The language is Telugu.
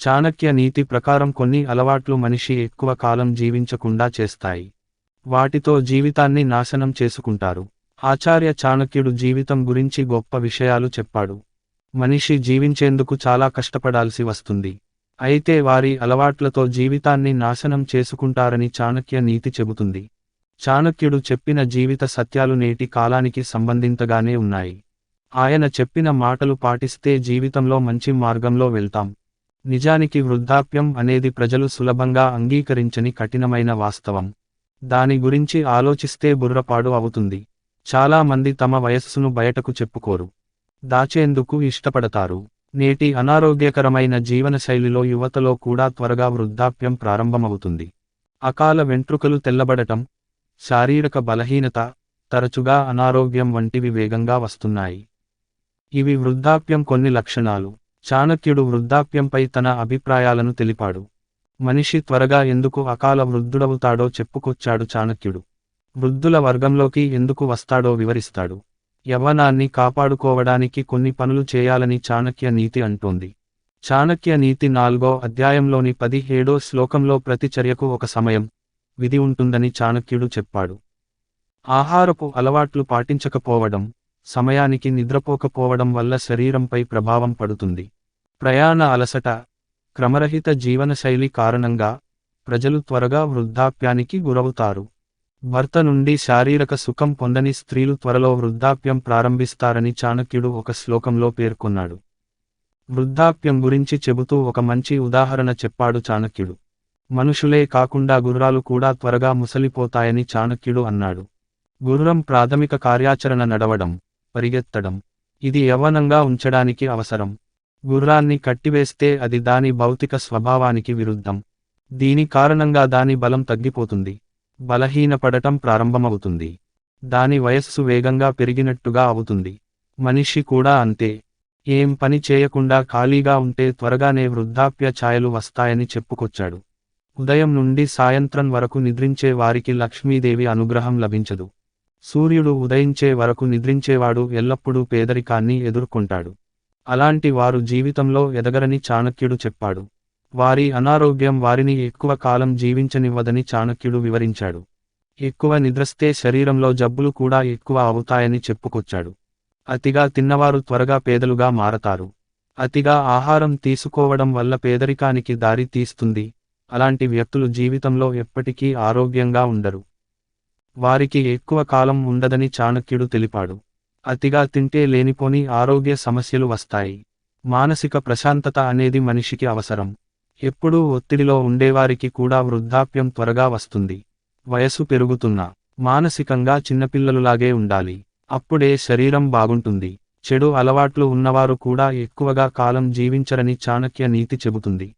చాణక్య నీతి ప్రకారం కొన్ని అలవాట్లు మనిషి ఎక్కువ కాలం జీవించకుండా చేస్తాయి. వాటితో జీవితాన్ని నాశనం చేసుకుంటారు. ఆచార్య చాణక్యుడు జీవితం గురించి గొప్ప విషయాలు చెప్పాడు. మనిషి జీవించేందుకు చాలా కష్టపడాల్సి వస్తుంది. అయితే వారి అలవాట్లతో జీవితాన్ని నాశనం చేసుకుంటారని చాణక్య నీతి చెబుతుంది. చాణక్యుడు చెప్పిన జీవిత సత్యాలు నేటి కాలానికి సంబంధింతగానే ఉన్నాయి. ఆయన చెప్పిన మాటలు పాటిస్తే జీవితంలో మంచి మార్గంలో వెళ్తాం. నిజానికి వృద్ధాప్యం అనేది ప్రజలు సులభంగా అంగీకరించని కఠినమైన వాస్తవం. దాని గురించి ఆలోచిస్తే బుర్రపాడు అవుతుంది. చాలా మంది తమ వయస్సును బయటకు చెప్పుకోరు. దాచేందుకు ఇష్టపడతారు. నేటి అనారోగ్యకరమైన జీవనశైలిలో యువతలో కూడా త్వరగా వృద్ధాప్యం ప్రారంభమవుతుంది. అకాల వెంట్రుకలు తెల్లబడటం, శారీరక బలహీనత, తరచుగా అనారోగ్యం వంటివి వేగంగా వస్తున్నాయి. ఇవి వృద్ధాప్యం కొన్ని లక్షణాలు. చాణక్యుడు వృద్ధాప్యంపై తన అభిప్రాయాలను తెలిపాడు. మనిషి త్వరగా ఎందుకు అకాల వృద్ధుడవుతాడో చెప్పుకొచ్చాడు చాణక్యుడు. వృద్ధుల వర్గంలోకి ఎందుకు వస్తాడో వివరిస్తాడు. యవ్వనాన్ని కాపాడుకోవడానికి కొన్ని పనులు చేయాలని చాణక్య నీతి అంటోంది. చాణక్య నీతి 4వ అధ్యాయంలోని 17వ శ్లోకంలో ప్రతి చర్యకు ఒక సమయం, విధి ఉంటుందని చాణక్యుడు చెప్పాడు. ఆహారపు అలవాట్లు పాటించకపోవడం, సమయానికి నిద్రపోకపోవడం వల్ల శరీరంపై ప్రభావం పడుతుంది. ప్రయాణ అలసట, క్రమరహిత జీవనశైలి కారణంగా ప్రజలు త్వరగా వృద్ధాప్యానికి గురవుతారు. భర్త నుండి శారీరక సుఖం పొందని స్త్రీలు త్వరలో వృద్ధాప్యం ప్రారంభిస్తారని చాణక్యుడు ఒక శ్లోకంలో పేర్కొన్నాడు. వృద్ధాప్యం గురించి చెబుతూ ఒక మంచి ఉదాహరణ చెప్పాడు చాణక్యుడు. మనుషులే కాకుండా గుర్రాలు కూడా త్వరగా ముసలిపోతాయని చాణక్యుడు అన్నాడు. గుర్రం ప్రాథమిక కార్యాచరణ నడవడం, పరిగెత్తడం. ఇది యవ్వనంగా ఉంచడానికి అవసరం. గుర్రాన్ని కట్టివేస్తే అది దాని భౌతిక స్వభావానికి విరుద్ధం. దీని కారణంగా దాని బలం తగ్గిపోతుంది. బలహీనపడటం ప్రారంభమవుతుంది. దాని వయస్సు వేగంగా పెరిగినట్టుగా అవుతుంది. మనిషి కూడా అంతే. ఏం పని చేయకుండా ఖాళీగా ఉంటే త్వరగానే వృద్ధాప్య ఛాయలు వస్తాయని చెప్పుకొచ్చాడు. ఉదయం నుండి సాయంత్రం వరకు నిద్రించే వారికి లక్ష్మీదేవి అనుగ్రహం లభించదు. సూర్యుడు ఉదయించే వరకు నిద్రించేవాడు ఎల్లప్పుడూ పేదరికాన్ని ఎదుర్కొంటాడు. అలాంటి వారు జీవితంలో ఎదగరని చాణక్యుడు చెప్పాడు. వారి అనారోగ్యం వారిని ఎక్కువ కాలం జీవించనివ్వదని చాణక్యుడు వివరించాడు. ఎక్కువ నిద్రస్తే శరీరంలో జబ్బులు కూడా ఎక్కువ అవుతాయని చెప్పుకొచ్చాడు. అతిగా తిన్నవారు త్వరగా పేదలుగా మారతారు. అతిగా ఆహారం తీసుకోవడం వల్ల పేదరికానికి దారి తీస్తుంది. అలాంటి వ్యక్తులు జీవితంలో ఎప్పటికీ ఆరోగ్యంగా ఉండరు. వారికి ఎక్కువ కాలం ఉండదని చాణక్యుడు తెలిపాడు. అతిగా తింటే లేనిపోని ఆరోగ్య సమస్యలు వస్తాయి. మానసిక ప్రశాంతత అనేది మనిషికి అవసరం. ఎప్పుడూ ఒత్తిడిలో ఉండేవారికి కూడా వృద్ధాప్యం త్వరగా వస్తుంది. వయసు పెరుగుతున్నా మానసికంగా చిన్నపిల్లలులాగే ఉండాలి. అప్పుడే శరీరం బాగుంటుంది. చెడు అలవాట్లు ఉన్నవారు కూడా ఎక్కువగా కాలం జీవించరని చాణక్య నీతి చెబుతుంది.